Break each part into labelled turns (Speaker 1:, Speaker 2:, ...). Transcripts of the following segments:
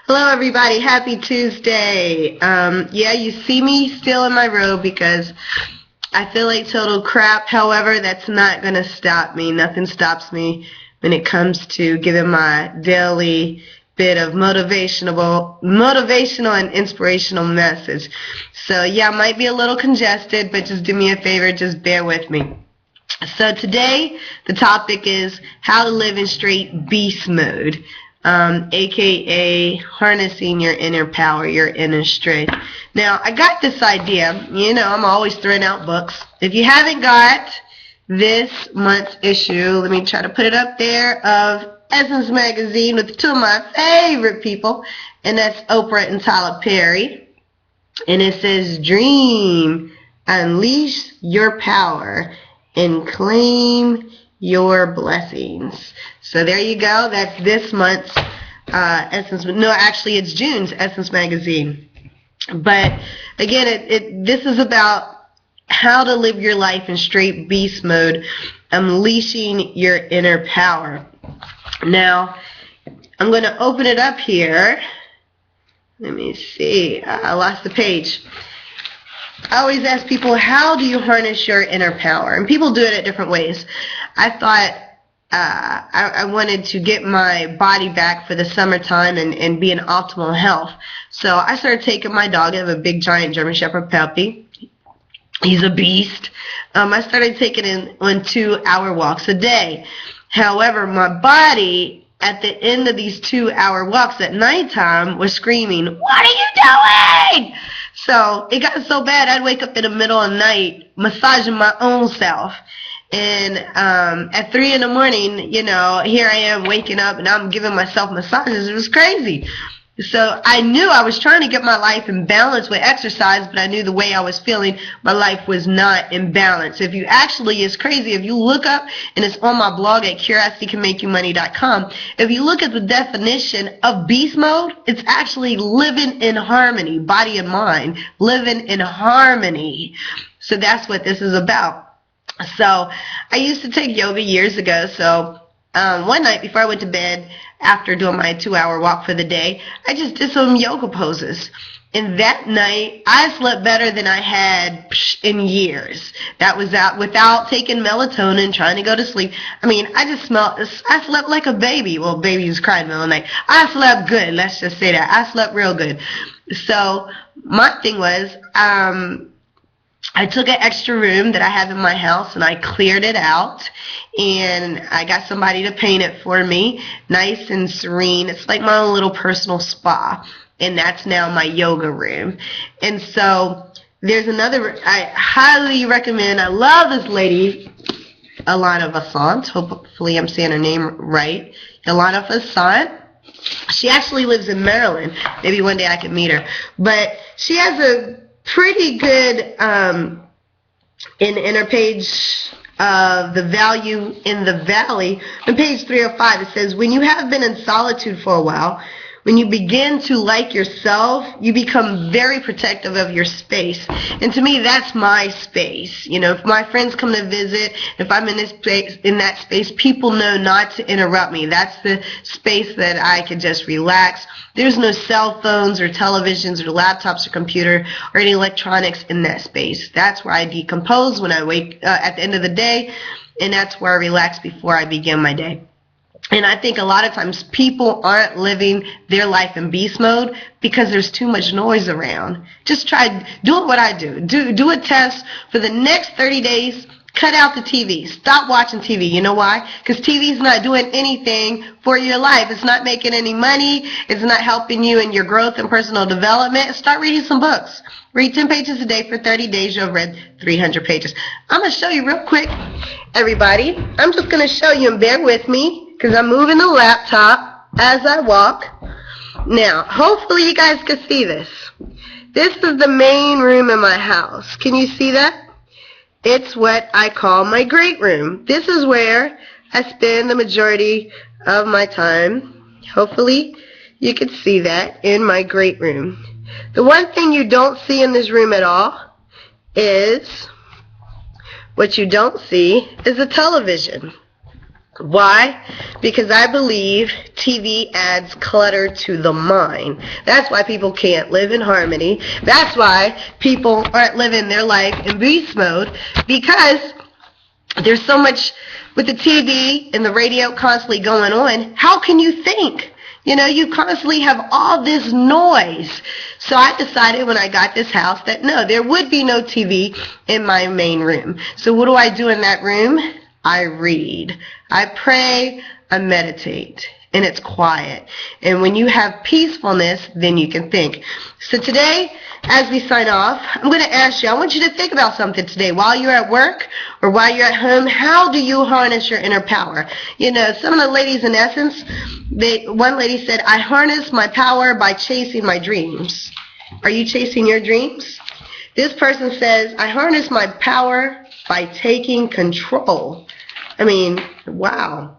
Speaker 1: Hello, everybody. Happy Tuesday. Yeah, you see me still in my robe because I feel like total crap. However, that's not going to stop me. Nothing stops me when it comes to giving my daily bit of motivational and inspirational message. So, yeah, I might be a little congested, but just do me a favor. Just bear with me. So today, the topic is how to live in straight beast mode, aka harnessing your inner power, your inner strength. Now, I got this idea. You know, I'm always throwing out books. If you haven't got this month's issue, let me try to put it up there, of Essence Magazine with two of my favorite people, and that's Oprah and Tyler Perry. And it says, Dream, unleash your power, and claim your blessings. So there you go. That's this month's Essence. No, actually, it's June's Essence Magazine. But again, this is about how to live your life in straight beast mode, unleashing your inner power. Now, I'm going to open it up here. Let me see. I lost the page. I always ask people, how do you harness your inner power? And people do it at different ways. I thought I wanted to get my body back for the summertime and be in optimal health. So I started taking my dog. I have a big, giant German Shepherd puppy. He's a beast. I started taking him on 2-hour walks a day. However, my body, at the end of these 2-hour walks at nighttime, was screaming, "What are you doing?" So it got so bad, I'd wake up in the middle of the night massaging my own self. And at 3 in the morning, you know, here I am waking up and I'm giving myself massages. It was crazy. So I knew I was trying to get my life in balance with exercise, but I knew the way I was feeling, my life was not in balance. If you actually, it's crazy, if you look up, and it's on my blog at curiositycanmakeyoumoney.com, if you look at the definition of beast mode, it's actually living in harmony, body and mind, living in harmony. So that's what this is about. So I used to take yoga years ago, so one night before I went to bed, after doing my 2-hour walk for the day, I just did some yoga poses. And that night, I slept better than I had in years. That was out without taking melatonin, trying to go to sleep. I mean, I slept like a baby. Well, babies cry in the middle of the night. I slept good, let's just say that. I slept real good. So my thing was, I took an extra room that I have in my house and I cleared it out, and I got somebody to paint it for me, nice and serene. It's like my own little personal spa, and that's now my yoga room. And so there's another, I highly recommend, I love this lady, Ilana Vassant. Hopefully I'm saying her name right. Ilana Vassant. She actually lives in Maryland. Maybe one day I can meet her. But she has a pretty good in her page of the value in the valley. On page 305, it says, when you have been in solitude for a while, when you begin to like yourself, you become very protective of your space. And to me, that's my space. You know, if my friends come to visit, if I'm in that space, people know not to interrupt me. That's the space that I can just relax. There's no cell phones or televisions or laptops or computer or any electronics in that space. That's where I decompose when I wake at the end of the day, and that's where I relax before I begin my day. And I think a lot of times people aren't living their life in beast mode because there's too much noise around. Just try doing what I do. Do a test for the next 30 days. Cut out the TV. Stop watching TV. You know why? Because TV is not doing anything for your life. It's not making any money. It's not helping you in your growth and personal development. Start reading some books. Read 10 pages a day for 30 days. You'll have read 300 pages. I'm going to show you real quick, everybody. I'm just going to show you, and bear with me because I'm moving the laptop as I walk. Now, hopefully you guys can see this. This is the main room in my house. Can you see that? It's what I call my great room. This is where I spend the majority of my time. Hopefully you can see that in my great room. The one thing you don't see in this room at all is, what you don't see is a television. Why? Because I believe TV adds clutter to the mind. That's why people can't live in harmony. That's why people aren't living their life in beast mode, because there's so much with the TV and the radio constantly going on. How can you think? You know, you constantly have all this noise. So I decided when I got this house that no, there would be no TV in my main room. So what do I do in that room? I read. I pray. I meditate. And it's quiet. And when you have peacefulness, then you can think. So today, as we sign off, I'm going to ask you, I want you to think about something today while you're at work or while you're at home. How do you harness your inner power? You know, some of the ladies in Essence, one lady said, I harness my power by chasing my dreams. Are you chasing your dreams? This person says, I harness my power by taking control. I mean, wow.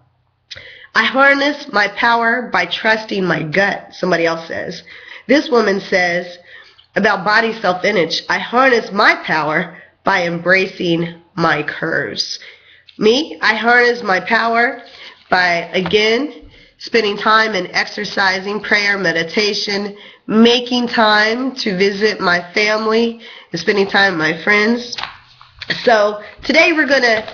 Speaker 1: I harness my power by trusting my gut, somebody else says. This woman says about body self-image, I harness my power by embracing my curves. Me, I harness my power by, again, spending time in exercising, prayer, meditation, making time to visit my family, and spending time with my friends. So today we're going to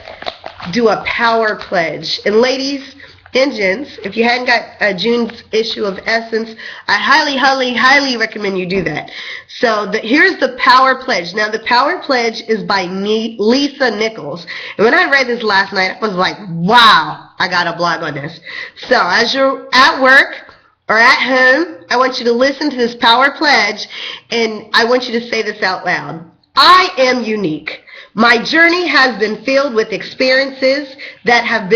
Speaker 1: do a power pledge. And ladies and gents, if you hadn't got June's issue of Essence, I highly recommend you do that. So here's the power pledge. Now the power pledge is by Lisa Nichols. And when I read this last night, I was like, wow, I got a blog on this. So as you're at work or at home, I want you to listen to this power pledge, and I want you to say this out loud. I am unique. My journey has been filled with experiences that have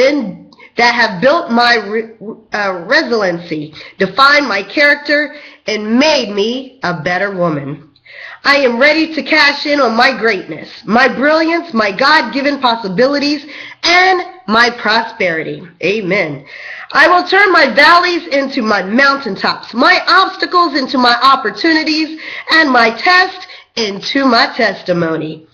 Speaker 1: built my resiliency, defined my character, and made me a better woman. I am ready to cash in on my greatness, my brilliance, my God-given possibilities, and my prosperity. Amen. I will turn my valleys into my mountaintops, my obstacles into my opportunities, and my test into my testimony.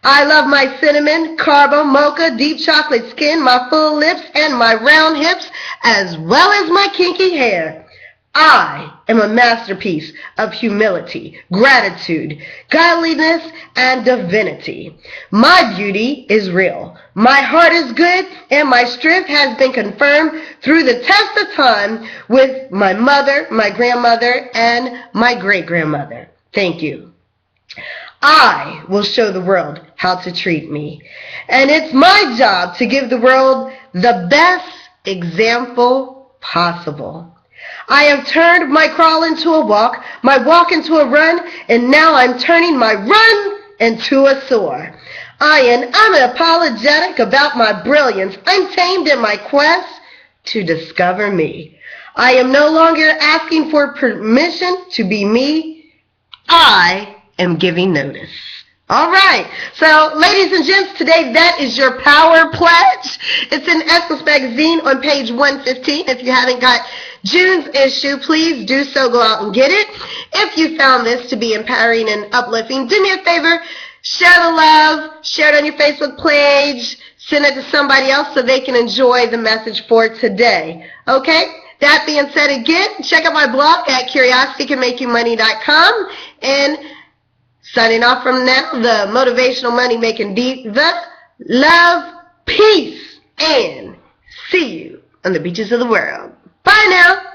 Speaker 1: I love my cinnamon, caramel, mocha, deep chocolate skin, my full lips, and my round hips, as well as my kinky hair. I am a masterpiece of humility, gratitude, godliness, and divinity. My beauty is real. My heart is good, and my strength has been confirmed through the test of time with my mother, my grandmother, and my great-grandmother. Thank you. I will show the world how to treat me. And it's my job to give the world the best example possible. I have turned my crawl into a walk, my walk into a run, and now I'm turning my run into a soar. I am unapologetic about my brilliance, untamed in my quest to discover me. I am no longer asking for permission to be me. I am giving notice. All right. So, ladies and gents, today that is your power pledge. It's in Essence Magazine on page 115. If you haven't got June's issue, please do so. Go out and get it. If you found this to be empowering and uplifting, do me a favor. Share the love. Share it on your Facebook page. Send it to somebody else so they can enjoy the message for today. Okay? That being said, again, check out my blog at curiositycanmakeyoumoney.com. And signing off from now, the motivational money making diva, love, peace, and see you on the beaches of the world. Bye now.